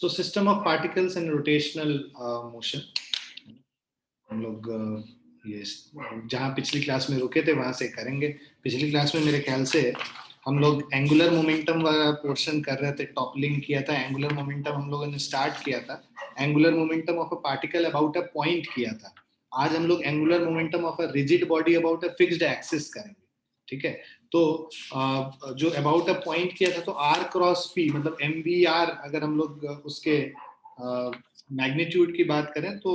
So system of particles and rotational motion. हम लोग ये जहाँ पिछली क्लास में रुके थे वहां से करेंगे. पिछली क्लास में मेरे ख्याल से हम लोग एंगुलर मोमेंटम वाला पोर्शन कर रहे थे, टॉपलिंग किया था. एंगुलर मोमेंटम हम लोगों ने स्टार्ट किया था. Angular momentum of a particle about a point किया था. आज हम लोग angular momentum of a rigid body about a fixed axis करेंगे. ठीक है, तो जो अबाउट अ पॉइंट किया था, तो आर क्रॉस पी मतलब एम वी आर, अगर हम लोग उसके मैग्नीट्यूड की बात करें तो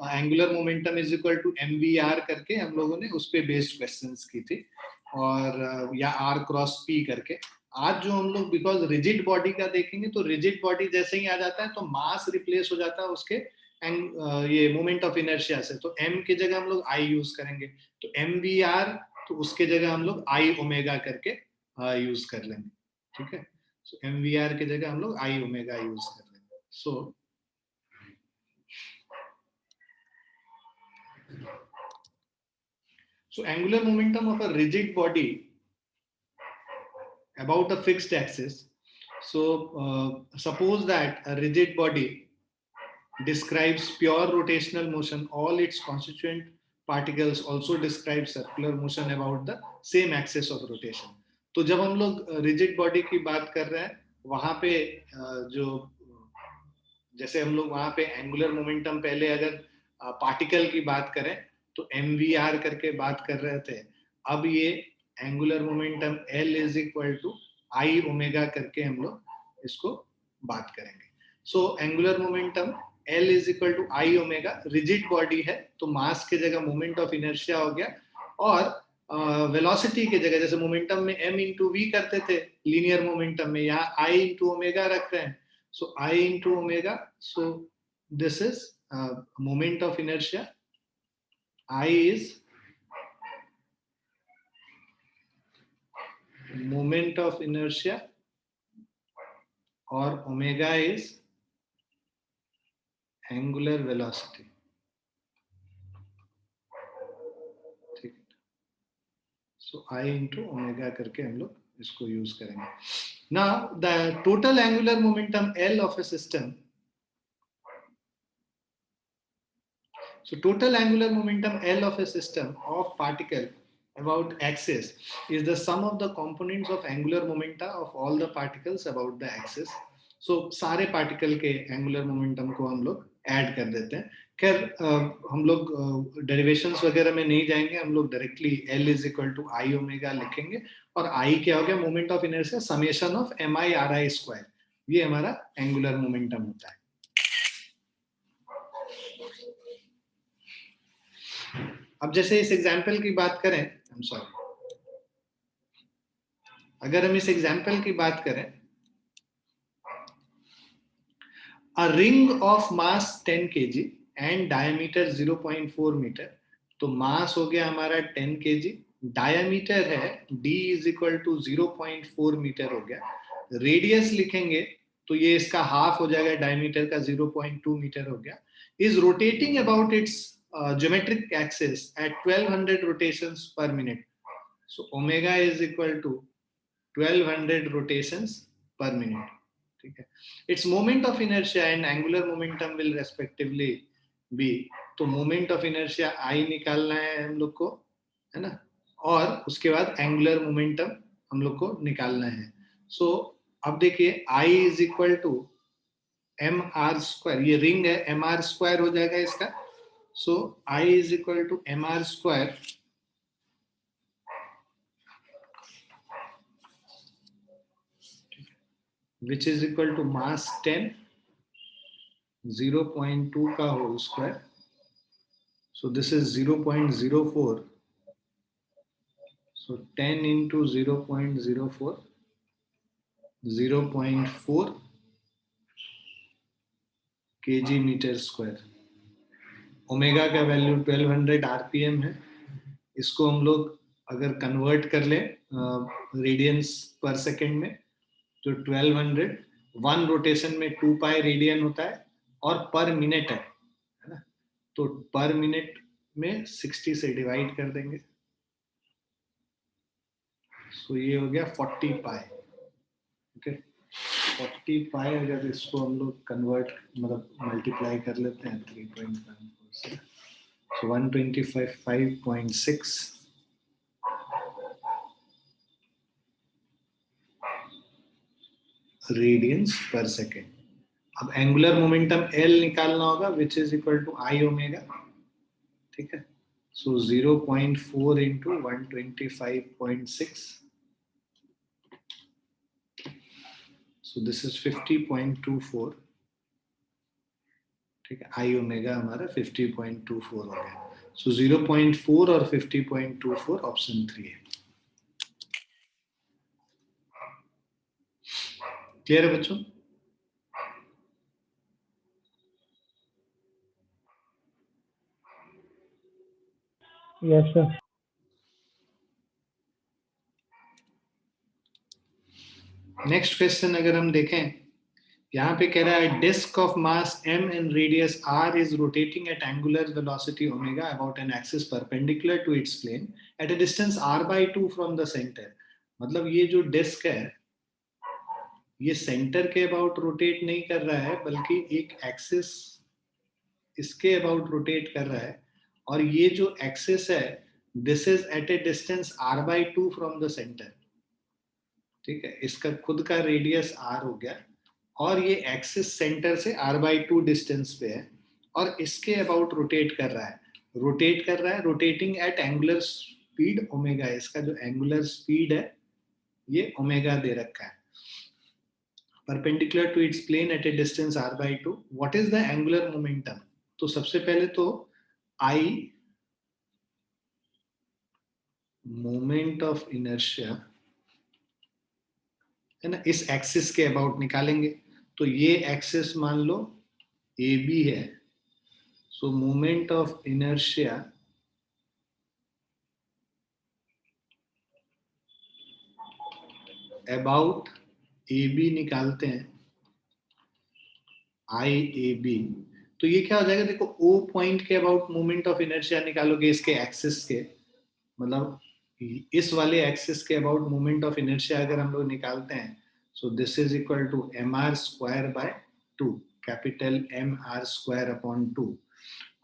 angular momentum is equal to M V R करके हम लोगों ने उस पर बेस्ड क्वेश्चंस की थी, और या आर क्रॉस पी करके. आज जो हम लोग बिकॉज रिजिड बॉडी का देखेंगे, तो रिजिड बॉडी जैसे ही आ जाता है तो मास रिप्लेस हो जाता है उसके ये मोमेंट ऑफ इनर्शिया से. तो m की जगह हम लोग i यूज करेंगे, तो एम वी आर, तो उसके जगह हम लोग आई ओमेगा करके यूज कर लेंगे. ठीक है, सो एम वी आर की जगह हम लोग आई ओमेगा यूज कर लेंगे. So angular momentum of a rigid body about a fixed axis. So suppose that a rigid body describes pure rotational motion. All its constituent particles also describe circular motion about the same axis of rotation. तो जब हम लोग rigid body की बात कर रहे हैं, वहां पे जो जैसे हम लोग वहां पे एंगुलर मोमेंटम पहले अगर पार्टिकल की बात करें तो एम वी आर करके बात कर रहे थे. अब ये angular momentum L is equal to I omega करके हम लोग इसको बात करेंगे. So angular momentum L is equal to I omega. Rigid body है तो मास की जगह मोमेंट ऑफ इनर्शिया हो गया, और वेलोसिटी की जगह जैसे मोमेंटम में m इंटू वी करते थे लीनियर मोमेंटम में, यहाँ i इंटू ओमेगा रख रहे हैं. So I into omega. So this is moment of inertia. I is moment of inertia, or omega is angular velocity. ठीक है, so I into omega करके हम लोग इसको यूज करेंगे. Now the total angular momentum L of a system. So total angular momentum L of a system of particle about axis is the sum of the components of angular momenta of all the particles about the axis. So सारे particle के angular momentum को हम लोग add कर देते हैं. खैर हम लोग डेरिवेशंस वगैरह में नहीं जाएंगे, हम लोग directly L is equal to I omega लिखेंगे, और I क्या हो गया, moment of inertia summation of M I R I square. ये हमारा एंगुलर मोमेंटम होता है. अब जैसे इस एग्जाम्पल की बात करें, आई एम सॉरी, अगर हम इस एग्जाम्पल की बात करें, a ring of mass 10 kg and diameter 0.4 metre. तो मास हो गया हमारा 10 kg, डायमीटर है d is equal to 0.4 metre हो गया. रेडियस लिखेंगे तो ये इसका हाफ हो जाएगा, डायमीटर का 0.2 मीटर हो गया. Is rotating about it's geometric axis at 1200 rotations per minute. So omega is equal to 1200 rotations per minute. ठीक है, its moment of inertia and angular momentum will respectively be. तो moment of inertia I निकालना है हम लोग को, है ना, और उसके बाद angular momentum हम लोग को निकालना है. So अब देखिए I is equal to M R square, ये रिंग है, एम आर स्क्वायर हो जाएगा इसका. So I is equal to mr square which is equal to mass 10, 0.2 का whole square. So this is 0.04. So 10 into 0.04, 0.4 kg meter square. Omega का value 1200 RPM है. इसको हम लोग अगर कन्वर्ट कर ले रेडियंस पर सेकेंड में, तो 1200 वन रोटेशन में 2 पाई रेडियन होता है, और पर मिनट है ना, तो पर मिनट में 60 से डिवाइड कर देंगे. सो ये हो गया 40 पाई. ओके, 45 अगर इसको हम लोग कन्वर्ट मतलब मल्टीप्लाई कर लेते हैं 3.14 से, so 125.5.6 रेडियंस पर सेकेंड। अब एंगुलर मोमेंटम L निकालना होगा which is equal to I omega, ठीक है। So 0.4 into 125.6, so this is 50.24, ठीक है। आई ओमेगा हमारा 50.24 हो गया। सो 0.4 और 50.24 ऑप्शन 3 है। क्लियर है बच्चों? Yes sir. नेक्स्ट क्वेश्चन अगर हम देखें, यहाँ पे कह रहा है disc of mass m and radius r is rotating at angular velocity omega about an axis perpendicular to its plane at a distance r/2 from the center। मतलब ये जो डिस्क है ये सेंटर के अबाउट रोटेट नहीं कर रहा है बल्कि एक एक्सिस इसके अबाउट रोटेट कर रहा है, और ये जो एक्सिस है this is at a distance r/2 from the centre, ठीक है। इसका खुद का रेडियस r हो गया और ये एक्सिस सेंटर से r/2 डिस्टेंस पे है और इसके अबाउट रोटेट कर रहा है, rotating at angular speed omega. इसका जो एंगुलर स्पीड है ये ओमेगा दे रखा है, perpendicular to its plane at a distance r/2। What is the angular momentum? तो सबसे पहले तो आई मोमेंट ऑफ इनर्शिया है ना, इस एक्सिस के अबाउट निकालेंगे। तो ये एक्सिस मान लो ए बी है, so moment of inertia about A B निकालते हैं, आई ए बी। तो ये क्या हो जाएगा, देखो ओ पॉइंट के अबाउट मोमेंट ऑफ इनर्शिया निकालोगे इसके एक्सिस के, मतलब इस वाले एक्सिस के अबाउट मोमेंट ऑफ इनर्शिया अगर हम लोग निकालते हैं, so this is equal to mr square by 2, capital mr square upon 2,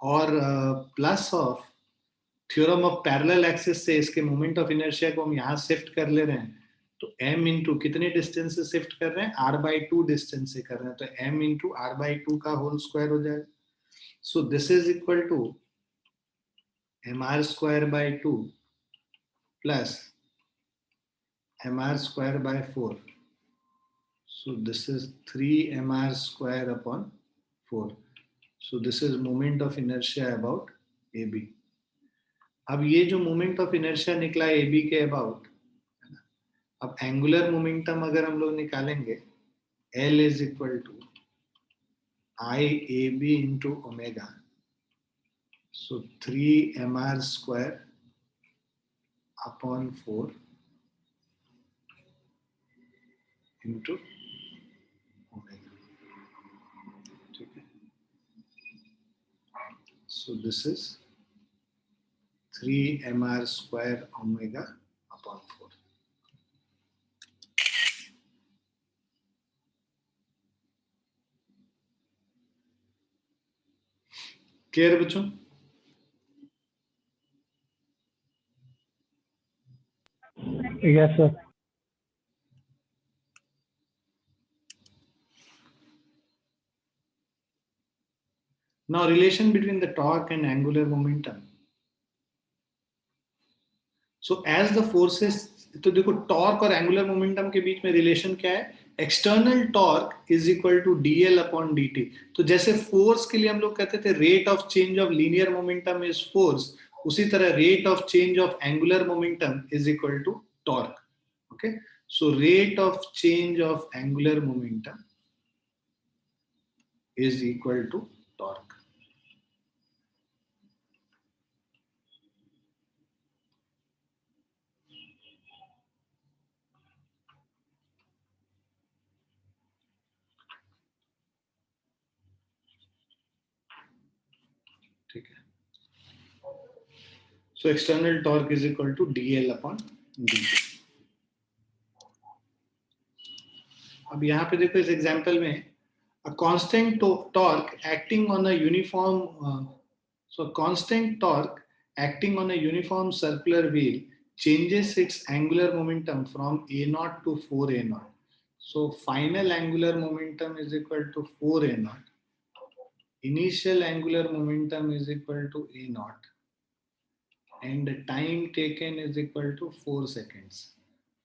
और plus of theorem of parallel axis से इसके मोमेंट ऑफ इनर्शिया को हम यहाँ शिफ्ट कर ले रहे हैं, तो m इंटू कितने डिस्टेंस से शिफ्ट कर रहे हैं, r/2 डिस्टेंस से कर रहे हैं, तो m इंटू r/2 का होल स्क्वायर हो जाएगा। So this is equal to mr square by 2 plus mr square by 4, so this is 3 mr square upon 4, so this is moment of inertia about AB। अब ये जो moment of inertia निकला AB के about, अब angular momentum अगर हम लोग निकालेंगे L is equal to IAB into omega, so 3 mr square upon 4 into omega, ठीक है। So this is 3 mr square omega upon 4। Clear बच्चों? Yes sir. Now relation between the torque and angular momentum. So as the forces, तो देखो torque और angular momentum के बीच में relation क्या है, external torque is equal to dl upon dt। तो जैसे फोर्स के लिए हम लोग कहते थे rate of change of linear momentum is force, उसी तरह rate of change of angular momentum is equal to torque. Okay, so rate of change of angular momentum is equal to torque. ठीक है, so external torque is equal to dl upon dt। अब यहाँ पे देखो इस example में a constant torque acting on a uniform so constant torque acting on a uniform circular wheel changes its angular momentum from a naught to 4a naught. So final angular momentum is equal to 4a naught. Initial angular momentum is equal to a naught, and the time taken is equal to 4 seconds.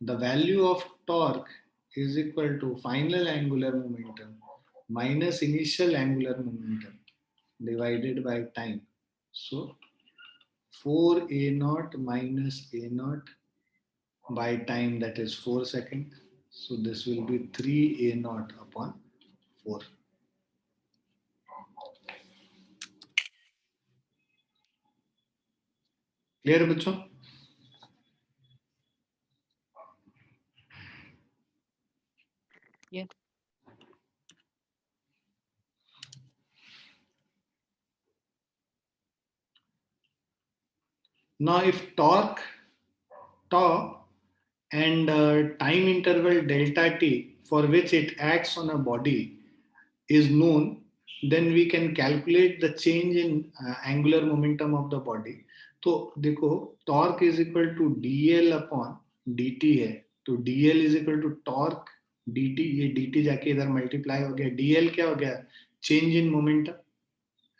The value of torque is equal to final angular momentum minus initial angular momentum divided by time. So 4a naught minus a naught by time, that is 4 seconds. So this will be 3a naught upon 4. Clear बच्चों? Yes. Now if torque, tau and time interval delta t for which it acts on a body is known, then we can calculate the change in angular momentum of the body. तो देखो torque is equal to dl upon dt है, तो dl is equal to torque dt, ये dt जाके इधर multiply हो गया, dl क्या हो गया, change in momentum,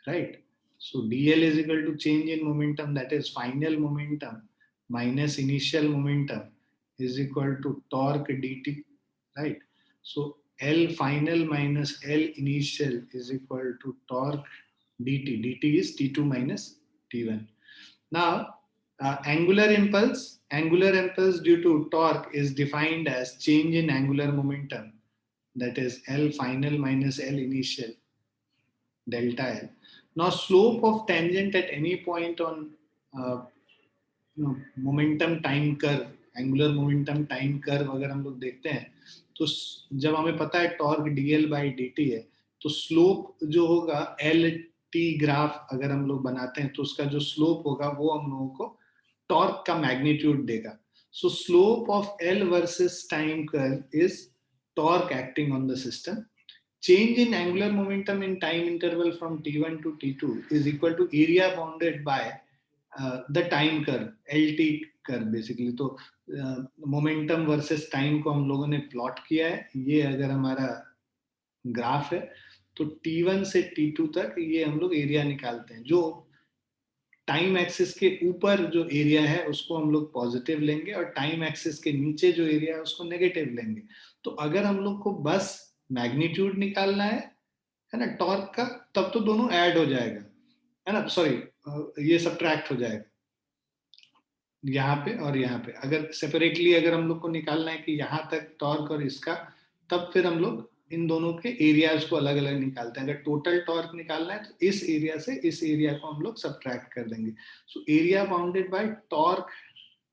right. So dl is equal to change in momentum, that is final momentum minus initial momentum is equal to torque dt, right. So L final minus L initial is equal to torque dt. dt is t2 minus t1. Now angular impulse due to torque is defined as change in angular momentum, that is L final minus L initial delta L. Now slope of tangent at any point on momentum time curve, angular momentum time curve अगर हम लोग देखते हैं तो जब हमें पता है टॉर्क dl by dt है, तो स्लोप जो होगा एल टी ग्राफ अगर हम लोग बनाते हैं तो उसका जो स्लोप होगा वो हम लोगों को टॉर्क का मैग्नीट्यूड देगा. सो slope of L versus time curve is torque acting on the system. Change in angular momentum in time interval from t1 to t2 is equal to area bounded by the time curve, LT curve basically. तो momentum versus time को हम लोगों ने plot किया है, ये अगर हमारा ग्राफ है तो t1 से t2 तक ये हम लोग एरिया निकालते हैं. जो टाइम एक्सिस के ऊपर जो एरिया है उसको हम लोग पॉजिटिव लेंगे और टाइम एक्सिस के नीचे जो एरिया है उसको नेगेटिव लेंगे. तो अगर हम लोग को बस मैग्नीट्यूड निकालना है ना टॉर्क का, तब तो दोनों ऐड हो जाएगा, है ना, सॉरी ये सब्ट्रैक्ट हो जाएगा यहाँ पे और यहाँ पे. अगर सेपरेटली अगर हम लोग को निकालना है कि यहाँ तक टॉर्क और इसका, तब फिर हम लोग इन दोनों के एरियाज को अलग अलग निकालते हैं. अगर टोटल टॉर्क निकालना है तो इस एरिया से इस एरिया को हम लोग सब्ट्रैक्ट कर देंगे. So area bounded by torque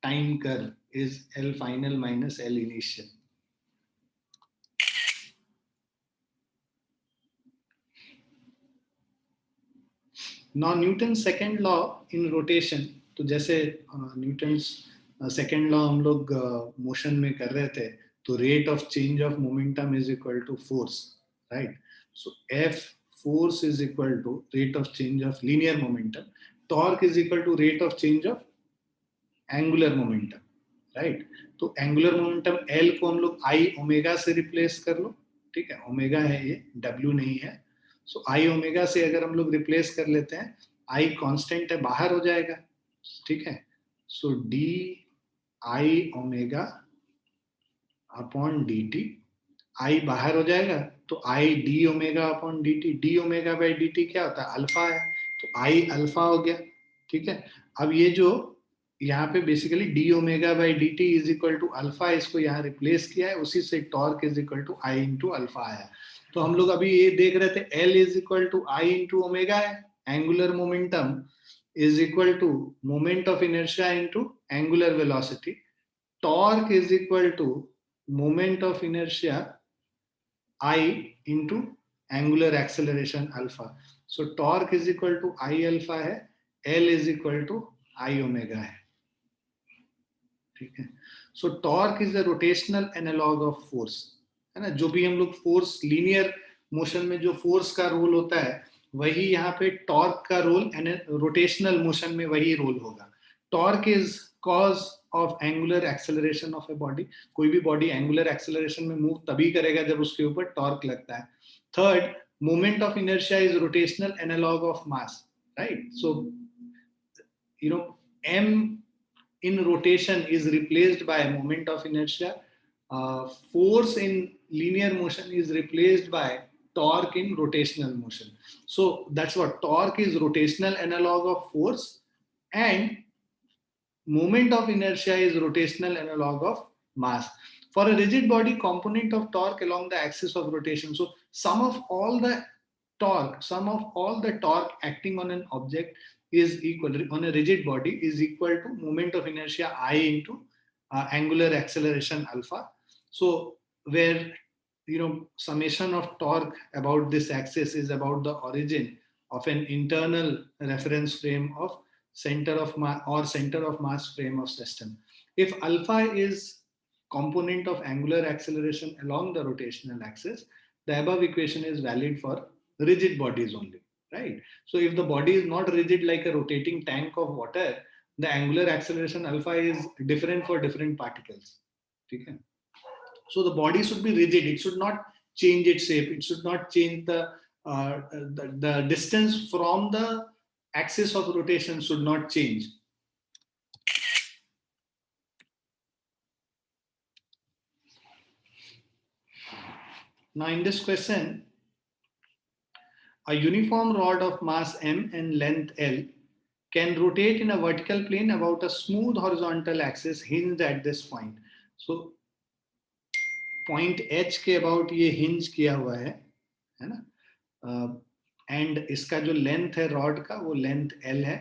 time curve is L final minus L initial. Now Newton's second law in rotation, तो जैसे न्यूटन्स सेकेंड लॉ हम लोग मोशन में कर रहे थे, तो rate of change of momentum is equal to force, right. So F force is equal to rate of change of linear momentum, torque is equal to rate of change of angular momentum, right. तो angular momentum L को हम लोग आई omega से replace कर लो, ठीक है, omega है ये, डब्ल्यू नहीं है. सो आई ओमेगा से अगर हम लोग रिप्लेस कर लेते हैं, आई कांस्टेंट है, बाहर हो जाएगा, ठीक है. So D I omega upon D T, I बाहर हो जाएगा तो I D omega upon D T. D omega by D T क्या होता है, अल्फा है, तो आई अल्फा हो गया, ठीक है. अब ये जो यहाँ पे basically D omega by D T is equal to alpha, इसको यहाँ रिप्लेस किया है, उसी से torque is equal to I into alpha आया. तो हम लोग अभी ये देख रहे थे L is equal to I into omega है, angular momentum is equal to moment of inertia into angular velocity. Torque is equal to moment of inertia I into angular acceleration alpha. So torque is equal to I alpha है, L is equal to I omega है, ठीक है. So torque is the rotational analog of force, है ना, जो भी हम लोग फोर्स, लीनियर मोशन में जो फोर्स का रोल होता है वही यहाँ पे टॉर्क का रोल, एंड रोटेशनल मोशन में वही रोल होगा. Torque is cause of angular acceleration of a body. कोई भी बॉडी एंगुलर एक्सेलरेशन में मूव तभी करेगा जब उसके ऊपर टॉर्क लगता है. Third, moment of inertia is rotational analogue of mass, right. So m in rotation is replaced by moment of inertia. Force in linear motion is replaced by torque in rotational motion. So that's what torque is, rotational analog of force, and moment of inertia is rotational analog of mass. For a rigid body, component of torque along the axis of rotation. So sum of all the torque acting on an object is equal, on a rigid body, is equal to moment of inertia I into angular acceleration alpha. So where summation of torque about this axis is about the origin of an internal reference frame of center of mass or center of mass frame of system. If alpha is component of angular acceleration along the rotational axis, the above equation is valid for rigid bodies only, right? So if the body is not rigid like a rotating tank of water, the angular acceleration alpha is different for different particles. Okay? So the body should be rigid. It should not change its shape. It should not change the distance from the axis of rotation should not change. Now in this question, a uniform rod of mass m and length L can rotate in a vertical plane about a smooth horizontal axis hinged at this point. So point H के about ये hinge किया हुआ है ना, and इसका जो length है rod का वो लेंथ L है,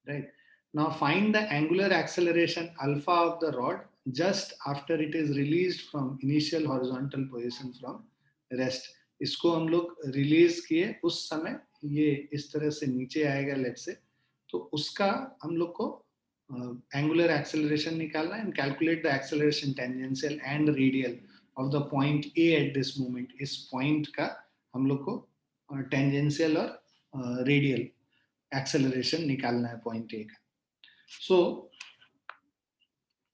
right. Now find the angular acceleration alpha of the rod just after it is released from initial horizontal position from rest. इसको हम लोग रिलीज किए उस समय ये इस तरह से नीचे आएगा लेट से, तो उसका हम लोग को एंगुलर एक्सेलरेशन निकालना है, and calculate the acceleration tangential and radial of the point A at this moment. इस पॉइंट का हम लोग को टेंजेंशियल और रेडियल एक्सेलरेशन निकालना है पॉइंट ए का. सो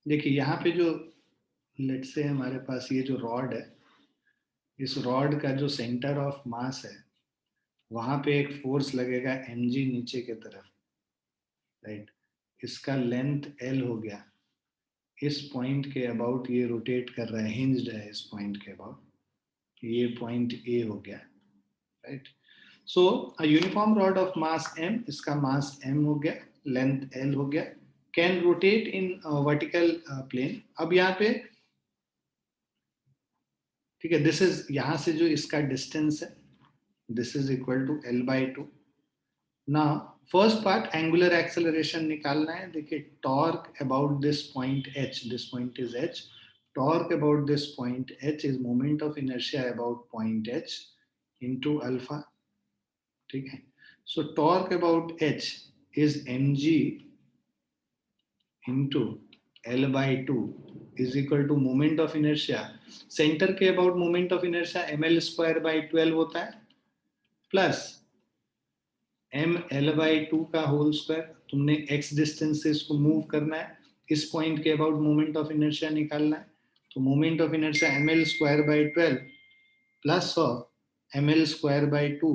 देखिए यहाँ पे जो लेट से हमारे पास ये जो रॉड है, इस रॉड का जो सेंटर ऑफ मास है वहां पे एक फोर्स लगेगा mg नीचे के तरफ, राइट. इसका लेंथ L हो गया. इस पॉइंट के अबाउट ये रोटेट कर रहा है, हिंज्ड है इस पॉइंट के अबाउट, ये पॉइंट A हो गया, right. So a uniform rod of mass m, इसका मास m हो गया, लेंथ L हो गया, can rotate in vertical plane. अब यहाँ पे ठीक है, दिस इज यहाँ से जो इसका डिस्टेंस है, this is equal to L/2. Now first part angular acceleration निकालना है. देखिए torque about this point H, this point is H, torque about this point H is moment of inertia about point H into alpha. ठीक है. So torque about H is mg into L/2 is equal to moment of inertia. Centre के about moment of inertia ml square by 12 होता है, plus ml/2 का whole square. तुमने x distance से इसको move करना है, इस पॉइंट के अबाउट मोमेंट ऑफ इनर्शिया निकालना है, तो moment of inertia ml square by 12 plus of ml square by 2,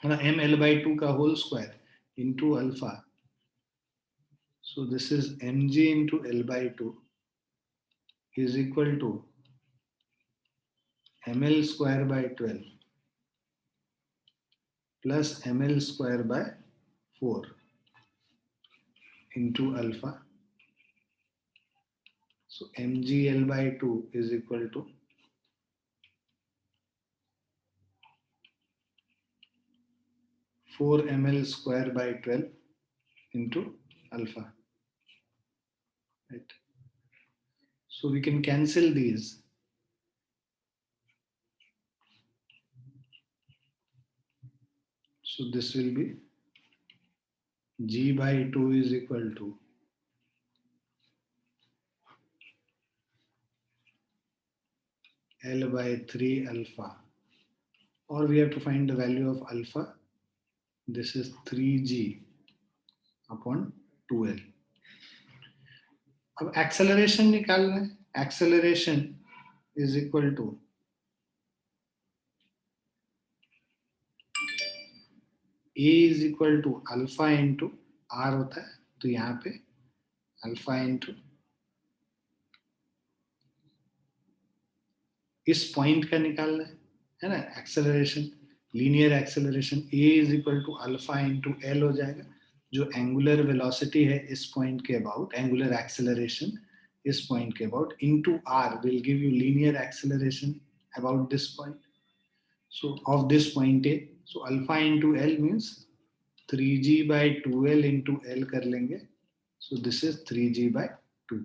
ml/2 का whole square into alpha. So this is mg into L/2 is equal to ml square by 12 plus ml square by 4 into alpha. So mg L/2 is equal to 4 ml square by 12 into alpha, right? So we can cancel these. So this will be g/2 is equal to L by 3 alpha, or we have to find the value of alpha. This is 3g upon 2L. अब acceleration निकालना है. Acceleration is equal to A is equal to alpha into R होता है, तो यहाँ पे alpha into इस point का निकालना है ना. Acceleration, linear acceleration A is equal to alpha into L हो जाएगा. जो एंगुलर वेलोसिटी है इस पॉइंट के अबाउट, एंगुलर एक्सेलरेशन इस पॉइंट के about, into R will give you linear acceleration about this point. So of this point A, so alpha into L means 3g by 2L into L कर लेंगे. So this is 3g by 2.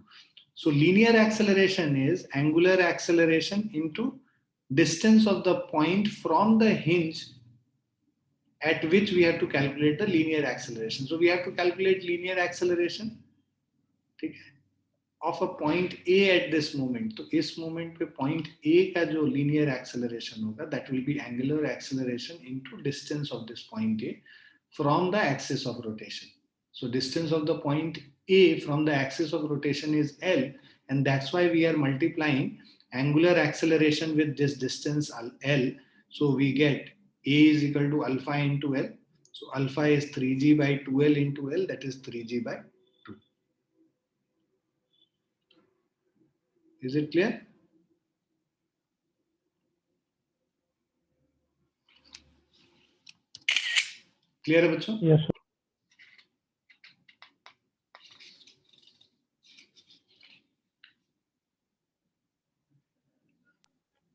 So linear acceleration is angular acceleration into distance of the point from the hinge at which we have to calculate the linear acceleration. So we have to calculate linear acceleration, ठीक है, of a point A at this moment. तो इस moment पे point A का जो linear acceleration होगा, that will be angular acceleration into distance of this point A from the axis of rotation. So distance of the point A from the axis of rotation is L, and that's why we are multiplying angular acceleration with this distance L. So we get A is equal to alpha into L. So alpha is 3g by 2L into L, that is 3g by 2. Is it clear? Clear है बच्चों? Yes, sir.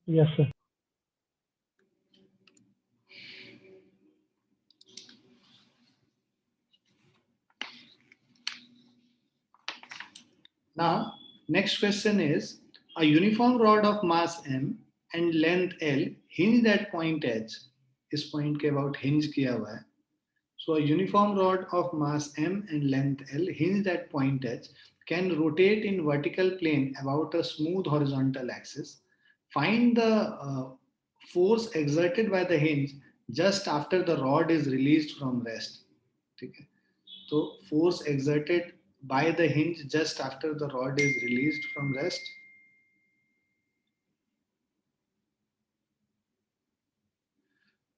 Yes, sir. Now, next question is, a uniform rod of mass M and length L hinged at point H. इस point के about hinge किया हुआ है. So a uniform rod of mass M and length L hinged at point H can rotate in vertical plane about a smooth horizontal axis. Find the force exerted by the hinge just after the rod is released from rest. ठीक है, तो force exerted by the hinge just after the rod is released from rest.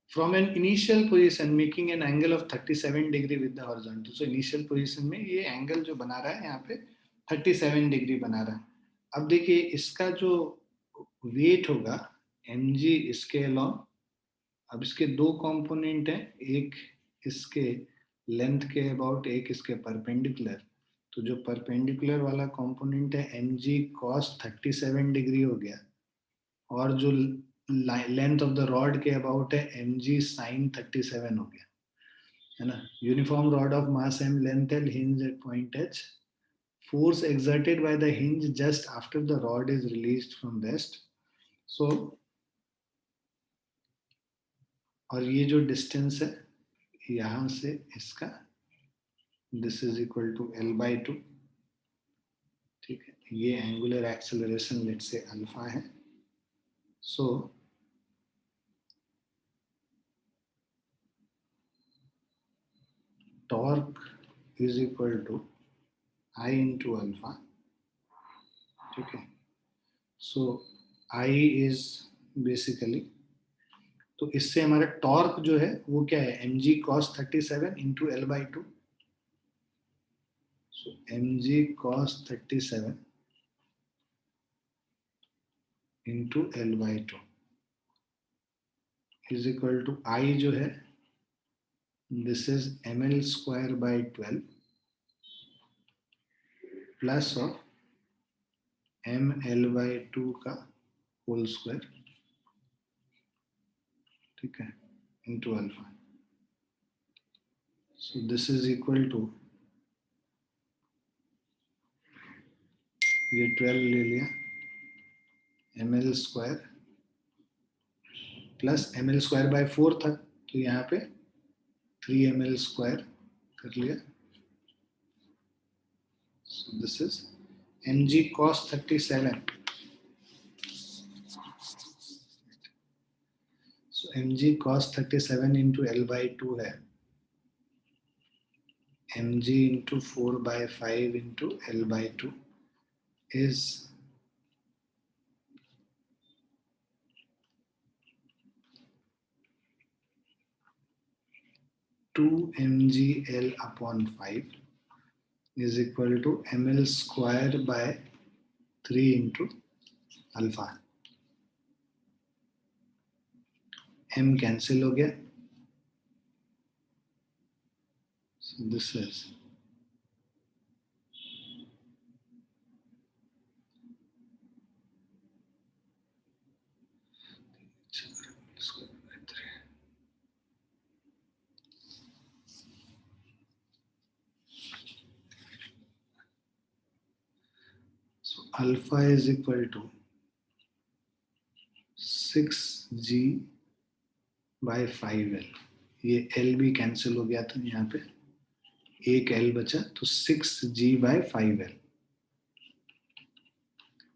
From an initial position making an angle of 37 degree with the horizontal. So initial position में ये angle जो बना रहा है यहाँ पे 37 degree बना रहा है. अब देखिए इसका जो weight होगा mg इसके along. अब इसके दो component हैं, एक इसके length के about, एक इसके perpendicular. तो जो perpendicular वाला component है mg cos 37 degree हो गया, और जो लेंथ ऑफ द रॉड के अबाउट है mg sin 37 हो गया, है ना. Uniform rod of mass m, length l, hinge at point h. Force exerted by the hinge just after the rod is released from rest. So और ये जो distance है यहां से इसका, this is equal to L by 2. ठीक है, ये angular acceleration let say alpha है. So torque is equal to I into alpha. ठीक है, so I is basically, तो इससे हमारा टॉर्क जो है वो क्या है, mg cos 37 into L by 2. so mg cos 37 into L by 2 is equal to I जो है, this is ml square by 12 plus of ml by 2 का होल स्क्वायर, ठीक है, into alpha. So this is equal to, ये 12 ले लिया, ml square plus ml square bye 4 था, तो यहाँ पे 3ml स्क्वायर कर लिया. So this is mg cos 37 So mg cos 37 into L by 2 है mg into 4 by 5 into L by 2 is 2 mgl upon 5 is equal to ml square by 3 into alpha. m cancel हो गया. So this is so alpha is equal to 6g by 5l. ये l भी cancel हो गया, तो यहाँ पे एक l बचा, तो 6g by 5l.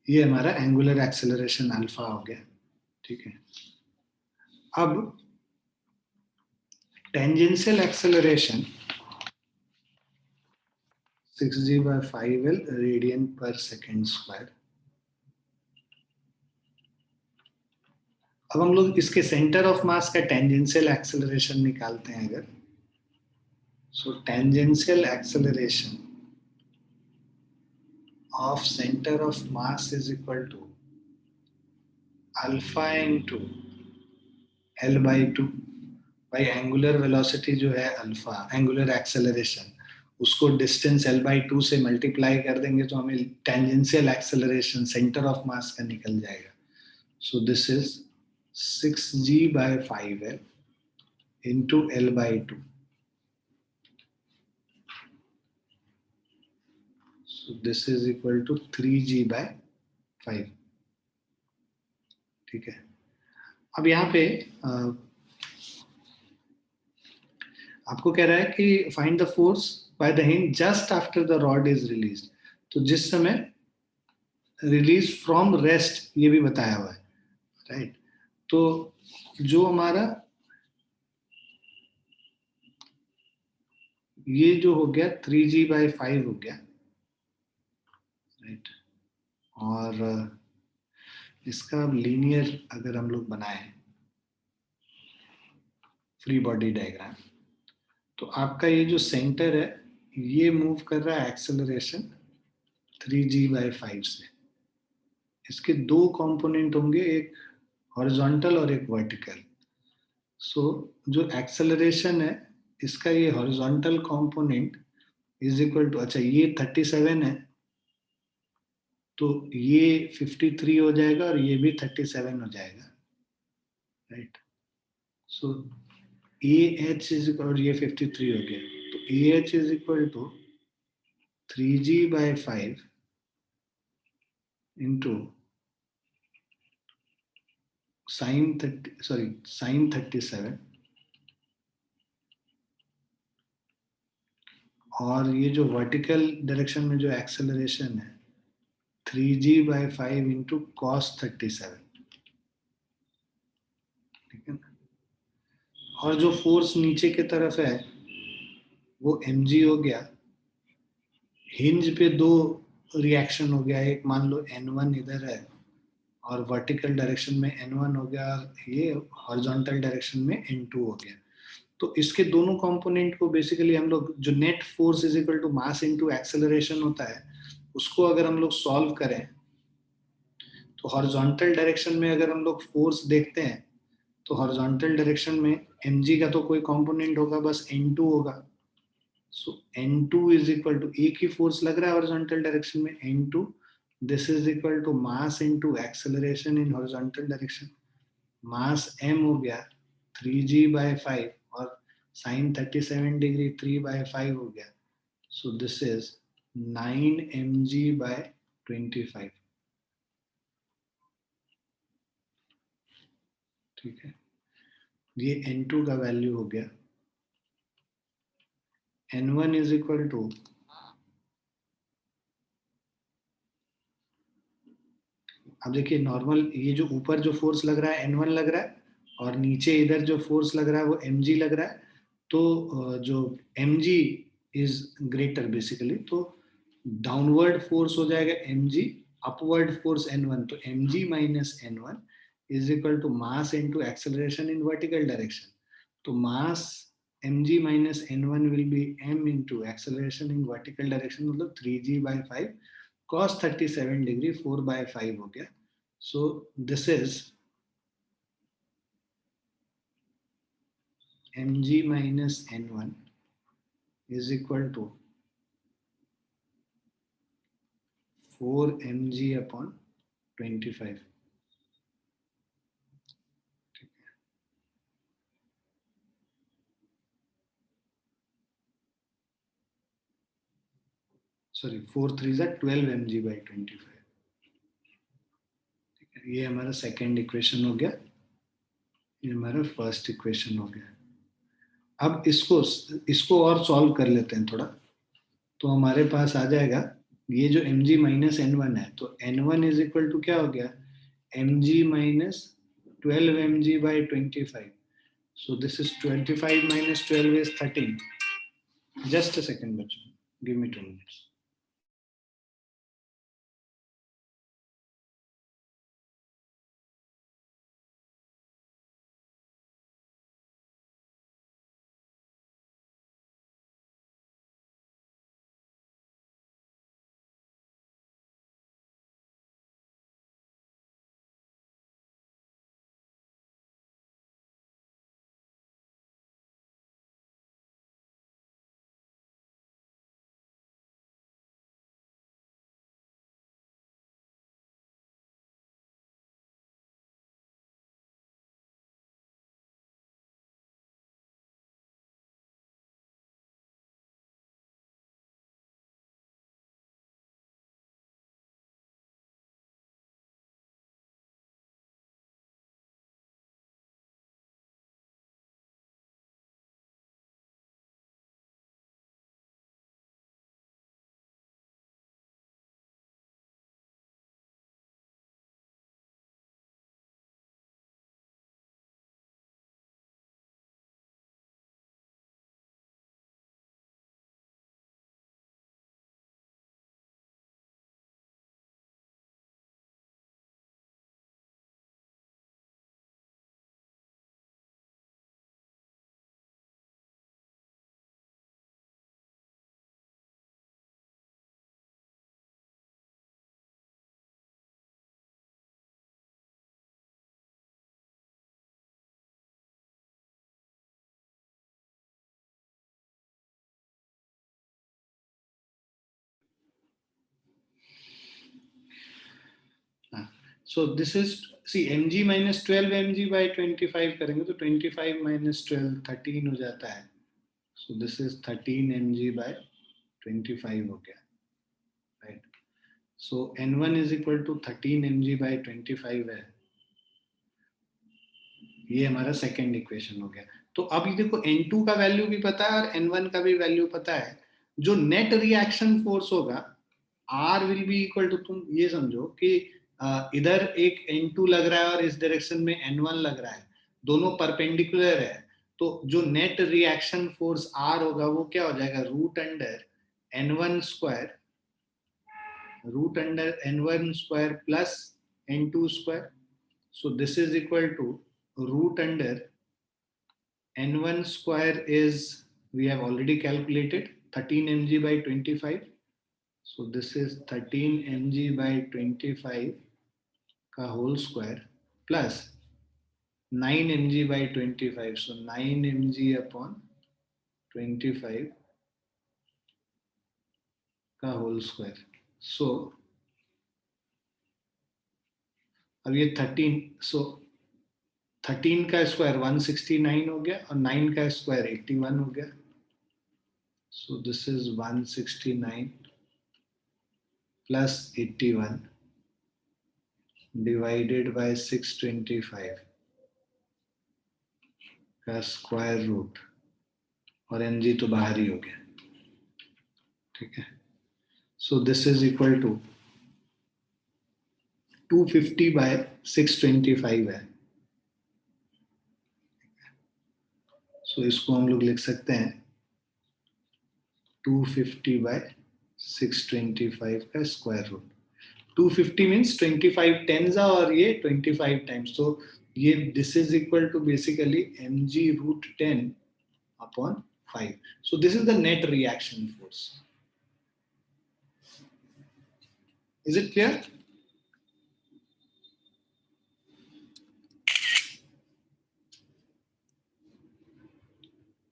ये हमारा एंगुलर एक्सेलरेशन अल्फा हो गया. ठीक है. अब tangential acceleration 6g by 5l radian पर सेकेंड स्क्वायर. अब हम लोग इसके सेंटर ऑफ मास का टेंजेंशियल एक्सेलरेशन निकालते हैं अगर. So tangential acceleration of centre of mass is equal to alpha into L by 2 भाई. एंगुलर वेलोसिटी जो है अल्फा, एंगुलर एक्सेलरेशन, उसको डिस्टेंस L by 2 से मल्टीप्लाई कर देंगे तो हमें tangential acceleration centre of mass का निकल जाएगा. So this is 6g by 5l into L by 2. So this is equal to 3g by 5. ठीक है. अब यहाँ पे आपको कह रहा है कि find the force by the hinge just after the rod is release. तो जिस समय रिलीज फ्रॉम रेस्ट ये भी बताया हुआ है, राइट. तो जो हमारा ये जो हो गया 3g by 5 हो गया, राइट. और इसका लीनियर अगर हम लोग बनाए फ्री बॉडी डायग्राम, तो आपका ये जो सेंटर है ये मूव कर रहा है एक्सेलरेशन 3g by 5 से. इसके दो कंपोनेंट होंगे, एक हॉरिजॉन्टल और एक वर्टिकल. सो जो एक्सेलरेशन है इसका ये horizontal component is equal to, अच्छा ये 37 है तो ये 53 हो जाएगा और ये भी 37 हो जाएगा, right. So AH is equal, और ये 53 हो गया, तो AH is equal to 3g by 5 into sin 37, और ये जो वर्टिकल डायरेक्शन में जो एक्सेलरेशन है 3g by 5 into cos 37. ठीक है ना. और जो फोर्स नीचे की तरफ है वो mg हो गया. हिंज पे दो रिएक्शन हो गया, एक मान लो n1 इधर है और वर्टिकल डायरेक्शन में n1 हो गया, ये हॉरिजॉन्टल डायरेक्शन में n2 हो गया. तो इसके दोनों कंपोनेंट को बेसिकली हम लोग, जो net force is equal to mass into acceleration होता है, उसको अगर हम लोग सॉल्व करें तो हॉरिजॉन्टल डायरेक्शन में अगर हम लोग फोर्स देखते हैं तो हॉरिजॉन्टल डायरेक्शन में mg का तो कोई कंपोनेंट होगा, बस n2 होगा. सो n2 इज इक्वल टू, एक ही फोर्स लग रहा है हॉरिजॉन्टल डायरेक्शन में n2. This is equal to mass into acceleration in horizontal direction. Mass m हो गया 3g by 5 और sin 37 डिग्री 3 by 5 हो गया. सो दिस इज 9 mg by 25. ठीक है. ये n2 का वैल्यू हो गया. n1 इज इक्वल टू, अब देखिए नॉर्मल, ये जो ऊपर जो फोर्स लग रहा है n1 लग रहा है, और नीचे इधर जो फोर्स लग रहा है वो mg लग रहा है, तो जो mg इज ग्रेटर बेसिकली, तो डाउनवर्ड फोर्स हो जाएगा mg, अपवर्ड फोर्स n1, तो mg minus n1 is equal to mass into acceleration in vertical direction. तो mass mg minus n1 will be m into acceleration in vertical direction, मतलब 3g/5 cos 37 degree 4/5 हो गया. So this is mg minus n1 is equal to 4 mg upon 25. Sorry 4 3 12 mg by 25. ये हमारा second equation हो गया, ये हमारा first equation हो गया. अब इसको इसको और सॉल्व कर लेते हैं थोड़ा, तो हमारे पास आ जाएगा ये जो mg माइनस n1 है, तो n1 इज इक्वल टू क्या हो गया, mg minus 12 mg by 25. So this is 25 minus 12 is 13. Just a second, बच्चों, give me 2 minutes. So this is, see, mg minus 12 mg by 25 करेंगे तो 25 minus 12 13 हो जाता है. So this is 13 mg by 25 हो गया, right? So n1 is equal to 13 mg by 25 है. ये हमारा सेकेंड इक्वेशन हो गया. तो अब ये देखो n2 का वैल्यू भी पता है और n1 का भी वैल्यू पता है. जो नेट रिएक्शन फोर्स होगा R will be equal to, तुम ये समझो कि इधर एक n2 लग रहा है और इस डायरेक्शन में n1 लग रहा है, दोनों परपेंडिकुलर है, तो जो नेट रिएक्शन फोर्स R होगा वो क्या हो जाएगा, root under n1 square, root under n1 square plus n2 square. So this is equal to root under n1 square is, we have already calculated, 13 mg by 25. So this is 13 mg by 25 का whole square plus 9 mg by 25. So 9 mg upon 25 का whole square. So अब ये 13, so 13 का square 169 हो गया और 9 का square 81 हो गया. So this is 169 plus 81 divided by 625 का स्क्वायर रूट, और mg तो बाहर ही हो गया, ठीक है. So this is equal to 250 by 625 है. सो इसको हम लोग लिख सकते हैं 250 बाय 625 का स्क्वायर रूट. 250 मीन्स 25 टेंस और ये 25 टाइम्स. तो ये this is equal to basically mg root 10 upon 5. So this is the net reaction force. Is it clear?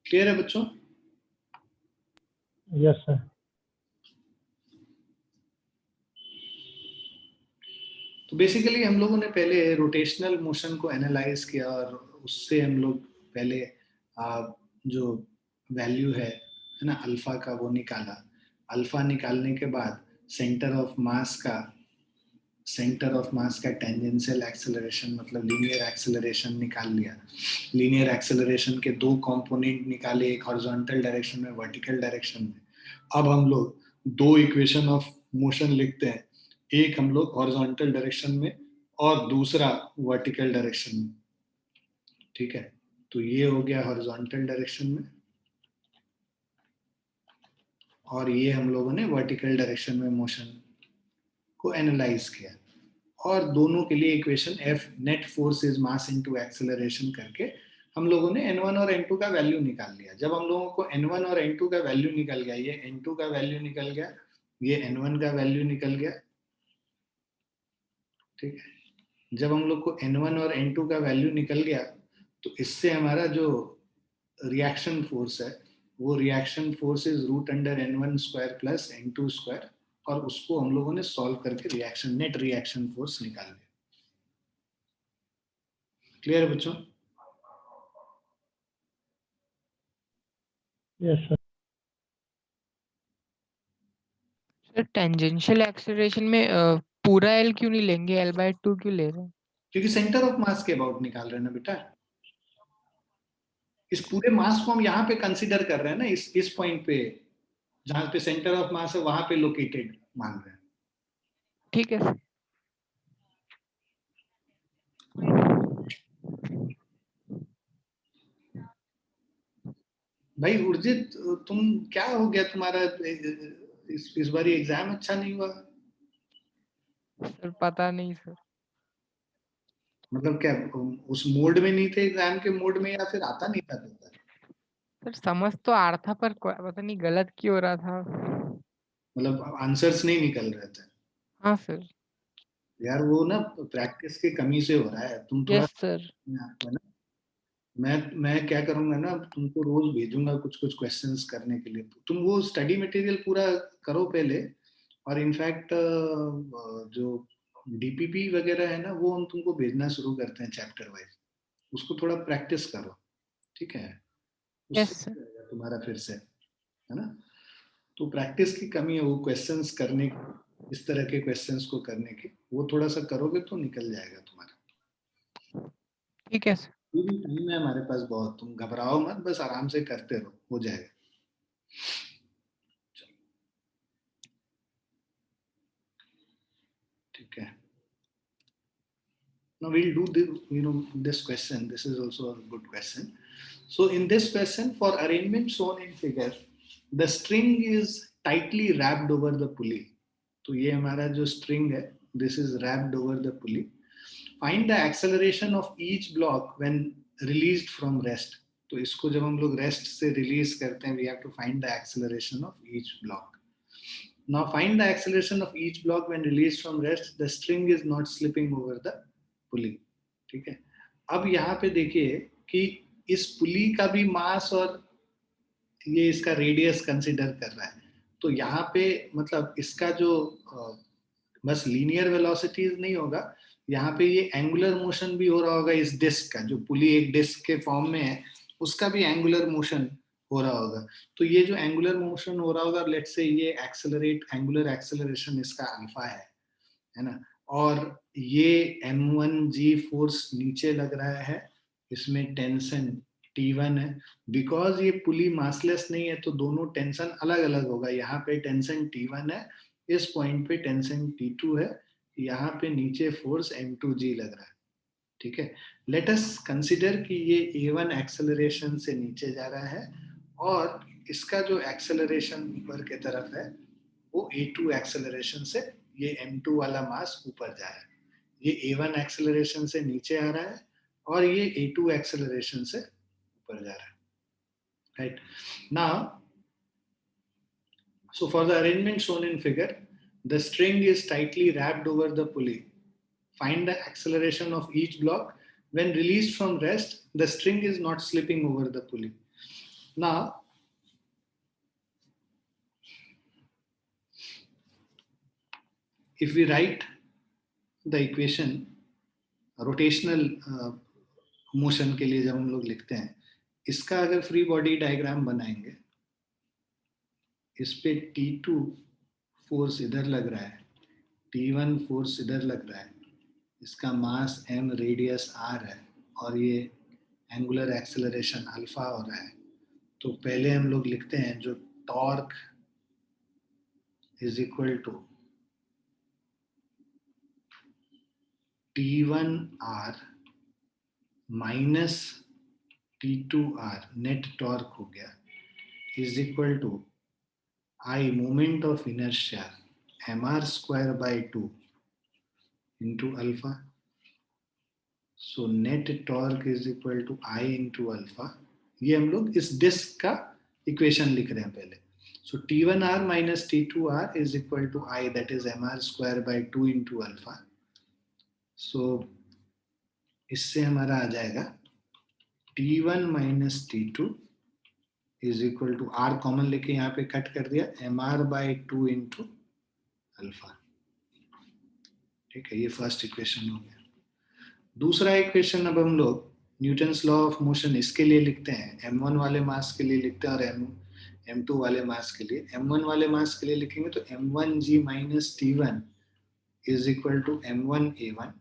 Clear है बच्चों? Yes, sir. तो बेसिकली हम लोगों ने पहले रोटेशनल मोशन को एनालाइज किया और उससे हम लोग पहले जो वैल्यू है ना अल्फा का वो निकाला. अल्फा निकालने के बाद सेंटर ऑफ मास का टेंजेंशियल एक्सेलरेशन मतलब लीनियर एक्सेलरेशन निकाल लिया. लीनियर एक्सेलरेशन के दो कंपोनेंट निकाले, एक हॉरिजॉन्टल डायरेक्शन में, वर्टिकल डायरेक्शन में. अब हम लोग दो इक्वेशन ऑफ मोशन लिखते हैं, एक हम लोग हॉरिजॉन्टल डायरेक्शन में और दूसरा वर्टिकल डायरेक्शन में. ठीक है, तो ये हो गया हॉरिजॉन्टल डायरेक्शन में और ये हम लोगों ने वर्टिकल डायरेक्शन में मोशन को एनालाइज किया और दोनों के लिए equation F net force is mass into acceleration करके हम लोगों ने n1 और n2 का वैल्यू निकाल लिया. जब हम लोगों को n1 और n2 का वैल्यू निकल गया, ये n2 का वैल्यू निकल गया, ये n1 का वैल्यू निकल गया. ठीक है, जब हम लोग को n1 और n2 का वैल्यू निकल गया तो इससे हमारा जो रिएक्शन फोर्स है वो reaction force is root under n1 square plus n2 square और उसको हम लोगों ने सॉल्व करके रिएक्शन नेट रिएक्शन फोर्स निकाल लिया. क्लियर बच्चों? Yes, sir. Sir tangential acceleration में पूरा एल क्यों नहीं लेंगे, L/2 क्यों ले रहे हैं? क्योंकि सेंटर ऑफ मास के अबाउट निकाल रहे हैं ना बेटा. इस पूरे मास को हम यहाँ पे कंसीडर कर रहे हैं ना, इस पॉइंट पे जहां पे सेंटर ऑफ मास है वहां पे लोकेटेड मान रहे हैं. ठीक है सर. भाई उर्जित, तुम क्या हो गया तुम्हारा, इस बार एग्जाम अच्छा नहीं हुआ? सर पता नहीं सर. मतलब क्या उस मोड में नहीं थे, एग्जाम के मोड में, या फिर आता नहीं था पेपर? सर समझ तो आ रहा था पर पता नहीं गलत क्यों हो रहा था. मतलब आंसर्स नहीं निकल रहे थे? हाँ सर. यार वो ना प्रैक्टिस की कमी से हो रहा है. तुम थोड़ा यस सर. है ना, मैं क्या करूंगा ना, तुमको रोज भेजूंगा कुछ कुछ क्वेश्चंस करने के लिए. तुम वो स्टडी मटेरियल पूरा करो पहले, और इनफैक्ट जो डीपीपी वगैरह है ना वो हम तुमको भेजना शुरू करते हैं चैप्टर वाइज. उसको थोड़ा प्रैक्टिस करो, ठीक है? यस उससे सर. हो जाएगा तुम्हारा फिर से, है ना. तो प्रैक्टिस की कमी है वो क्वेश्चंस करने, इस तरह के क्वेश्चंस को करने की. वो थोड़ा सा करोगे तो निकल जाएगा तुम्हारा. ठीक है सर. अभी भी टाइम है हमारे पास बहुत, तुम घबराओ मत, बस आराम से करते रहो, हो जाएगा. ठीक है. Now we'll do this question. This is also a good question. So in this question, for arrangement shown in figure, the string is tightly wrapped over the pulley. तो ये हमारा जो string है, this is wrapped over the pulley. Find the acceleration of each block when released from rest. तो इसको जब हम लोग रेस्ट से रिलीज करते हैं, we have to find the acceleration of each block. Now find the acceleration of each block when released from rest. The string is not slipping over the पुली. ठीक है, अब यहाँ पे देखिए कि इस पुली का भी मास और ये इसका रेडियस कंसीडर कर रहा है. तो यहाँ पे मतलब इसका जो बस लीनियर वेलोसिटीज नहीं होगा, यहाँ पे ये एंगुलर मोशन भी हो रहा होगा. इस डिस्क का, जो पुली एक डिस्क के फॉर्म में है, उसका भी एंगुलर मोशन हो रहा होगा. तो ये जो एंगुलर मोशन हो रहा होगा, लेट्स से ये एंगुलर एक्सेलरेशन इसका अल्फा है ना, और ये m1g फोर्स नीचे लग रहा है, इसमें टेंशन T1 है. बिकॉज ये पुली मासलेस नहीं है तो दोनों टेंशन अलग अलग होगा. यहाँ पे टेंशन T1 है, इस पॉइंट पे टेंशन T2 है, यहाँ पे नीचे फोर्स m2g लग रहा है. ठीक है, लेट अस कंसिडर कि ये a1 एक्सेलरेशन से नीचे जा रहा है और इसका जो एक्सेलरेशन ऊपर के तरफ है वो a2 एक्सेलरेशन से ये m2 वाला मास ऊपर जा रहा है। ये a1 एक्सेलरेशन से नीचे आ रहा है और ये a2 एक्सेलरेशन से ऊपर जा रहा है, right. Now so for the arrangement shown in figure, the string is tightly wrapped over the pulley. Find the acceleration of each block. When released from rest, the string is not slipping over the pulley. Now, if we write the equation rotational motion के लिए जब हम लोग लिखते हैं, इसका अगर free body diagram बनाएंगे, इस पे T2 फोर्स इधर लग रहा है, T1 फोर्स इधर लग रहा है, इसका मास m रेडियस r है और ये एंगुलर एक्सेलरेशन अल्फा हो रहा है। तो पहले हम लोग लिखते हैं जो torque is equal to T1r minus T2r net torque हो गया, is equal to I moment of inertia mr square by 2 into alpha. So net torque is equal to I into alpha. ये हम लोग इस डिस्क का equation लिख रहे हैं पहले. So T1r minus T2r is equal to I, that is mr square by 2 into alpha. So इससे हमारा आ जाएगा T1 minus T2 is equal to R common लेके यहाँ पे कट कर दिया mr by 2 into alpha. ठीक है, ये फर्स्ट इक्वेशन हो गया. दूसरा इक्वेशन अब हम लोग न्यूटन्स लॉ ऑफ मोशन इसके लिए लिखते हैं, m1 वाले मास के लिए लिखते हैं और m2 वाले मास के लिए. m1 वाले मास के लिए लिखेंगे तो m1g minus T1 is equal to m1a1.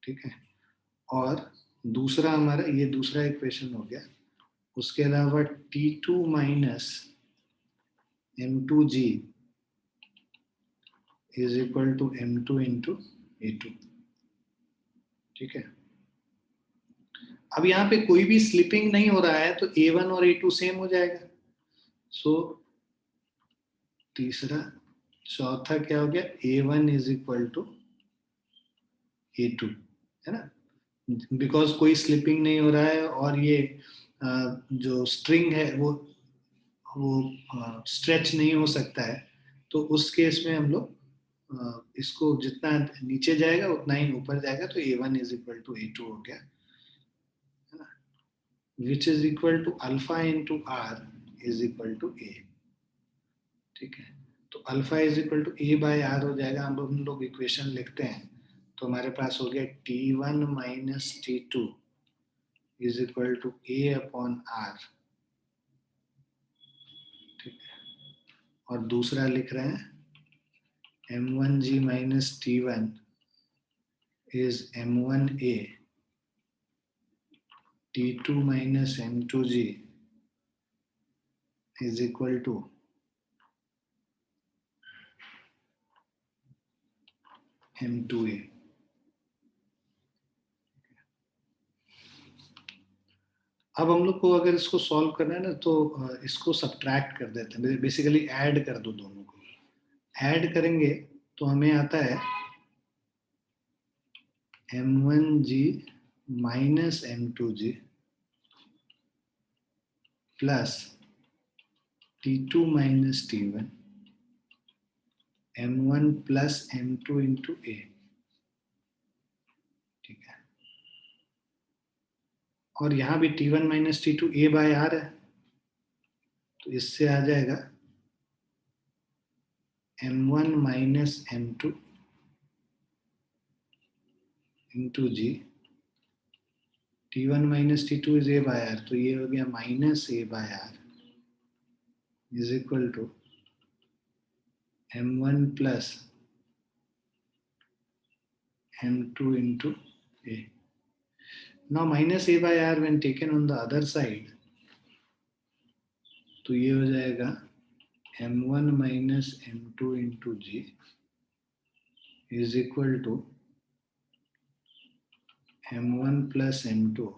ठीक है, और दूसरा हमारा ये दूसरा इक्वेशन हो गया. उसके अलावा T2 minus m2g is equal to m2 into a2. ठीक है, अब यहाँ पे कोई भी स्लिपिंग नहीं हो रहा है तो a1 और a2 सेम हो जाएगा. सो तीसरा चौथा क्या हो गया, a1 is equal to a2, है ना, बिकॉज कोई स्लिपिंग नहीं हो रहा है और ये जो स्ट्रिंग है वो स्ट्रेच नहीं हो सकता है. तो उस केस में हम लोग इसको जितना नीचे जाएगा उतना ही ऊपर जाएगा, तो a1 is equal to a2 हो गया, है ना, which is equal to alpha into R is equal to a. ठीक है, तो alpha is equal to a by R हो जाएगा. अब हम लोग इक्वेशन लिखते हैं तो हमारे पास हो गया T1 minus T2 is equal to a upon R. ठीक है, और दूसरा लिख रहे हैं m1g minus T1 is m1a, T2 minus m2g is equal to m2a. अब हम लोग को अगर इसको सॉल्व करना है ना तो इसको सब्ट्रैक्ट कर देते हैं, बेसिकली ऐड कर दो, दोनों को ऐड करेंगे तो हमें आता है m1g minus m2g plus T2 minus T1 m1 plus m2 into a. ठीक है, और यहाँ भी T1 minus T2 a by are है, तो इससे आ जाएगा m1 minus m2 into G. T1 minus T2 is a by R, तो ये हो गया minus a by R is equal to m1 plus m2 into a. Now minus a by r when taken on the other side, तो ये हो जाएगा m1 minus m2 into g is equal to m1 plus m2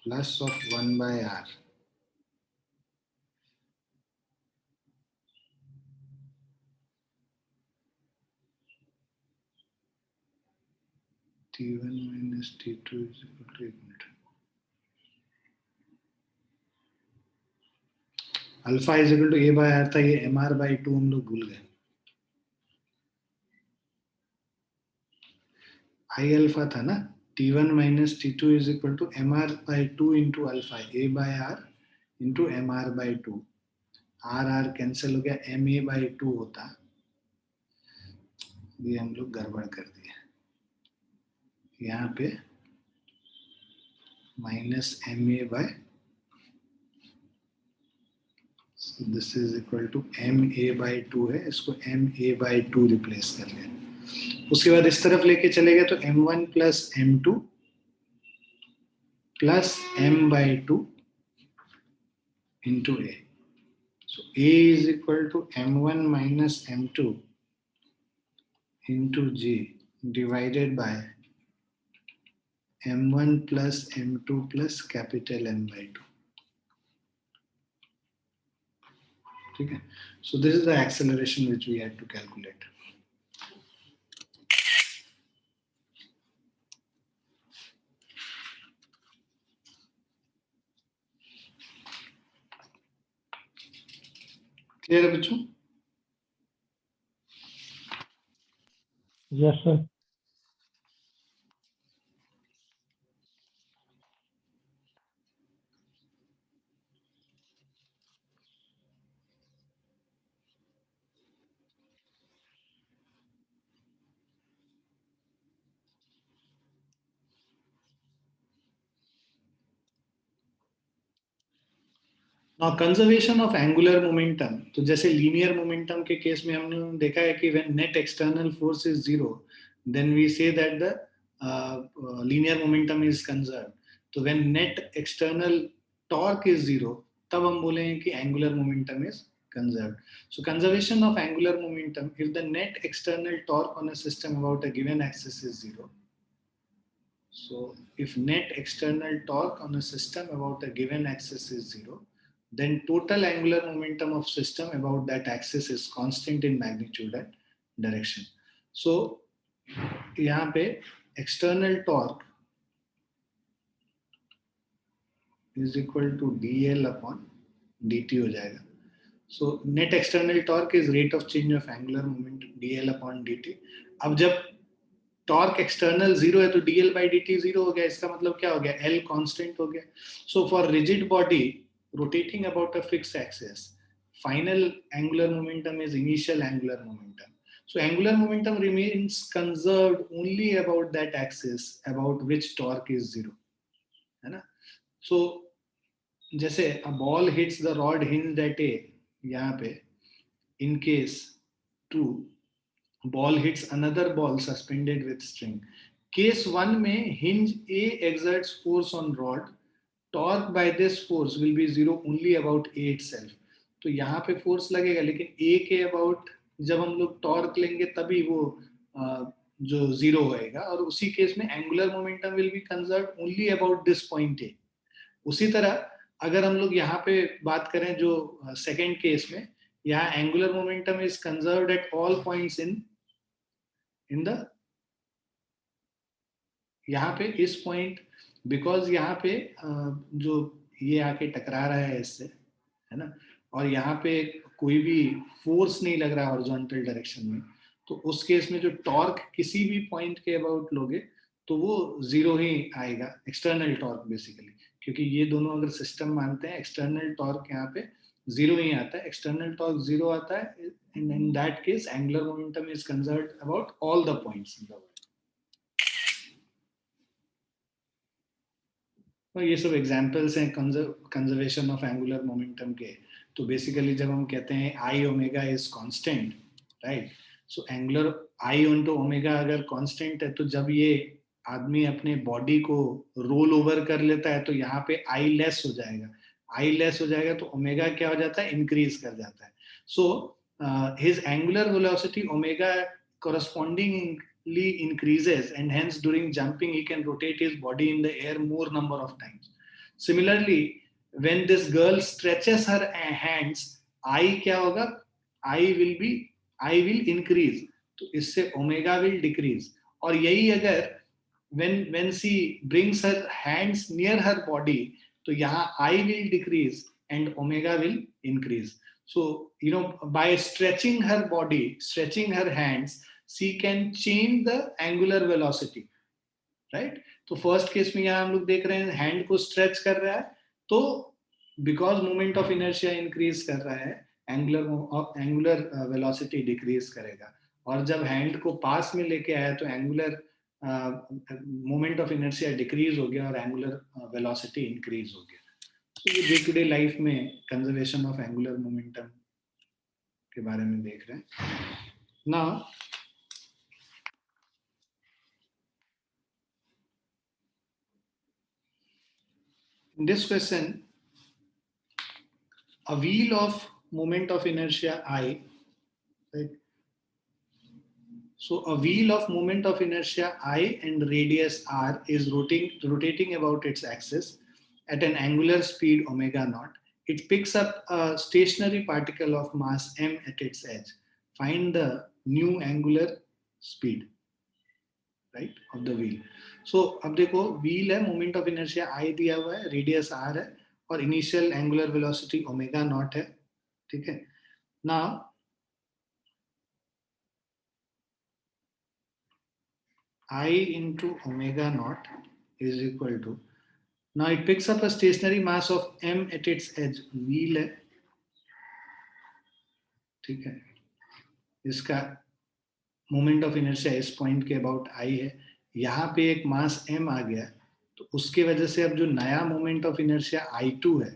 plus of 1 by r t1 minus t2 is equal to, एक minute, alpha is equal to A by R था, ये M R by two हम लोग भूल गए. आई alpha था ना, t1 minus t2 is equal to mr by 2 into alpha, a by r into mr by 2. r cancel हो गया, ma by 2 होता. ये हम लोग गड़बड़ कर दिए, यहाँ पे minus ma by, this is equal to ma by 2 है, इसको ma by 2 रिप्लेस कर लिया. उसके बाद इस तरफ लेके चले गए तो m1 plus m2 plus m by 2 into a. So a is equal to m1 minus m2 into g divided by m1 plus m2 plus capital M by 2. ठीक है. So this is the acceleration which we had to calculate. Clear है बच्चों? Yes, sir. Now conservation of angular momentum. तो जैसे linear momentum के case में हमने देखा है कि when net external force is zero, then we say that the linear momentum is conserved. तो when net external torque is zero, तब हम बोलेंगे कि angular momentum is conserved. So conservation of angular momentum, if the net external torque on a system about a given axis is zero. So if net external torque on a system about a given axis is zero, then total angular momentum of system about that axis is constant in magnitude and direction. So यहाँ पे external torque is equal to dl upon dt हो जाएगा. So net external torque is rate of change of angular momentum dl upon dt. अब जब torque external zero है तो dl by dt zero हो गया. इसका मतलब क्या हो गया, L कांस्टेंट हो गया. So for rigid body rotating about a fixed axis, final angular momentum is initial angular momentum. So angular momentum remains conserved only about that axis about which torque is zero, है ना. So जैसे a ball hits the rod hinged at A, यहाँ पे in case 2 ball hits another ball suspended with string. Case 1 में hinge A exerts force on rod. Torque by this force will be zero only about A itself. तो यहाँ पे force लगेगा लेकिन A के about जब हम लोग टॉर्क लेंगे तभी वो जो जीरो होएगा. और उसी केस में angular momentum will be conserve only about this point A. उसी तरह अगर हम लोग यहाँ पे बात करें जो सेकेंड केस में, यहाँ angular momentum is conserved at all points in the, यहाँ पे इस पॉइंट, बिकॉज यहाँ पे जो ये आके टकरा रहा है इससे, है ना, और यहाँ पे कोई भी फोर्स नहीं लग रहा हॉरिजॉन्टल डायरेक्शन में, तो उस केस में जो टॉर्क किसी भी पॉइंट के अबाउट लोगे तो वो जीरो ही आएगा, एक्सटर्नल टॉर्क बेसिकली. क्योंकि ये दोनों अगर सिस्टम मानते हैं, एक्सटर्नल टॉर्क यहाँ पे जीरो ही आता है, एक्सटर्नल टॉर्क जीरो आता है. In that case angular momentum is conserved about all the points in the world. और ये सब एग्जांपल्स हैं कंजर्वेशन ऑफ एंगुलर मोमेंटम के. तो बेसिकली जब हम कहते हैं I omega is constant, right, so angular I into omega अगर कांस्टेंट है तो जब ये आदमी अपने बॉडी को रोल ओवर कर लेता है तो यहाँ पे आई लेस हो जाएगा. आई लेस हो जाएगा तो ओमेगा क्या हो जाता है, इंक्रीज कर जाता है. So his angular velocity omega correspondingly increases, and hence during jumping he can rotate his body in the air more number of times. Similarly, when this girl stretches her hands, I क्या होगा? I will increase, तो इससे omega will decrease. और यही अगर when she brings her hands near her body, तो यहाँ I will decrease and omega will increase. So, by stretching her body, stretching her hands, she can change the angular velocity, right? तो first case में यहाँ हम लोग देख रहे हैं हैंड को स्ट्रेच कर रहा है, तो because moment of inertia increase कर रहा है, एंगुलर वेलोसिटी डिक्रीज करेगा. और जब हैंड को पास में लेके आया तो angular moment of inertia decrease हो गया और एंगुलर वेलोसिटी इंक्रीज हो गया. तो ये डे टू डे लाइफ में कंजर्वेशन ऑफ एंगुलर मोमेंटम के बारे में देख रहे हैं. Now in this question, a wheel of moment of inertia I, right? So a wheel of moment of inertia I and radius r is rotating about its axis at an angular speed omega naught. It picks up a stationary particle of mass m at its edge. Find the new angular speed, right, of the wheel. So अब देखो wheel है, moment of inertia I दिया हुआ है, radius r है और initial angular velocity omega naught है. ठीक है. Now I into omega naught is equal to, now it picks up a stationary mass of m at its edge. Wheel है, ठीक है, इसका मोमेंट ऑफ इनर्शिया इस पॉइंट के अबाउट I है, यहाँ पे एक मास m आ गया, तो उसके वजह से अब जो नया मोमेंट ऑफ इनर्शिया I2 है,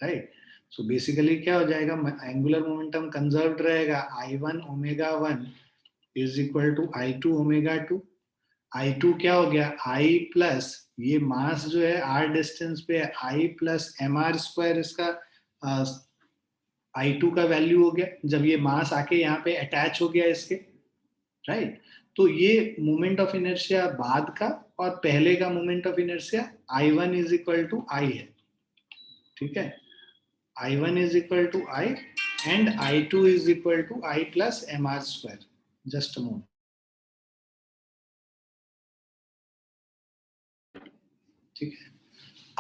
राइट. सो बेसिकली क्या हो जाएगा, एंगुलर मोमेंटम कंजर्व्ड रहेगा. I1 omega 1 is equal to I2 omega 2. I2 क्या हो गया, I प्लस ये मास जो है r डिस्टेंस पे है, I प्लस mr स्क्वायर, इसका I2 का वैल्यू हो गया जब ये मास आके यहाँ पे अटैच हो गया इसके, राइट. तो ये मोमेंट ऑफ इनर्शिया बाद का और पहले का moment of inertia I1 is equal to I है. ठीक है, I1 is equal to I and I2 is equal to I plus mr square. Just a moment. ठीक है,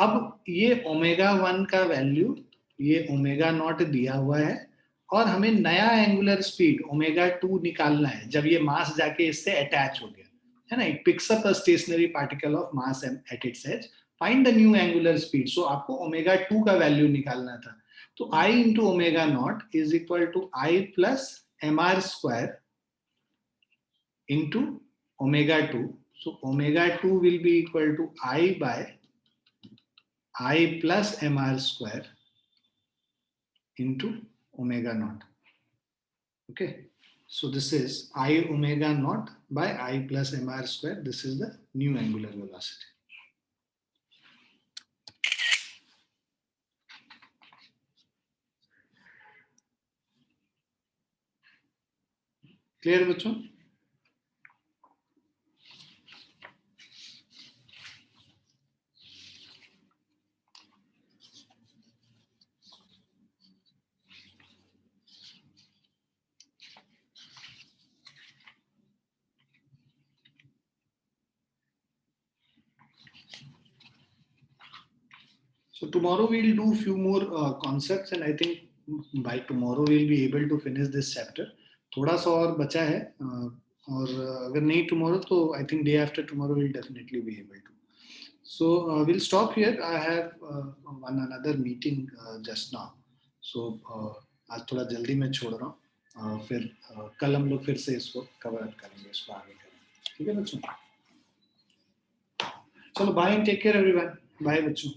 अब ये ओमेगा 1 का वैल्यू, ये ओमेगा नॉट दिया हुआ है और हमें नया एंगुलर स्पीड ओमेगा 2 निकालना है जब ये मास जाके इससे अटैच हो गया है ना. It picks up a stationary particle of mass at its edge. Find the new angular speed. So आपको ओमेगा 2 का वैल्यू निकालना था, तो I into omega not is equal to I plus mr square into omega 2. So omega 2 will be equal to I by I plus mr square into omega naught. Okay, so this is I omega naught by I plus mr square. This is the new angular velocity. Clear बच्चों? So tomorrow we'll do few more concepts and I think by tomorrow we'll be able to finish this chapter. थोड़ा सा और बचा है और अगर नहीं tomorrow तो I think day after tomorrow we'll definitely be able to. So we'll stop here. I have another meeting just now. So आज थोड़ा जल्दी मैं छोड़ रहा हूँ, फिर कल हम लोग फिर से इसको कवर अप करेंगे, इसको आगे करेंगे. ठीक है बच्चों? चलो bye and take care everyone. Bye बच्चों.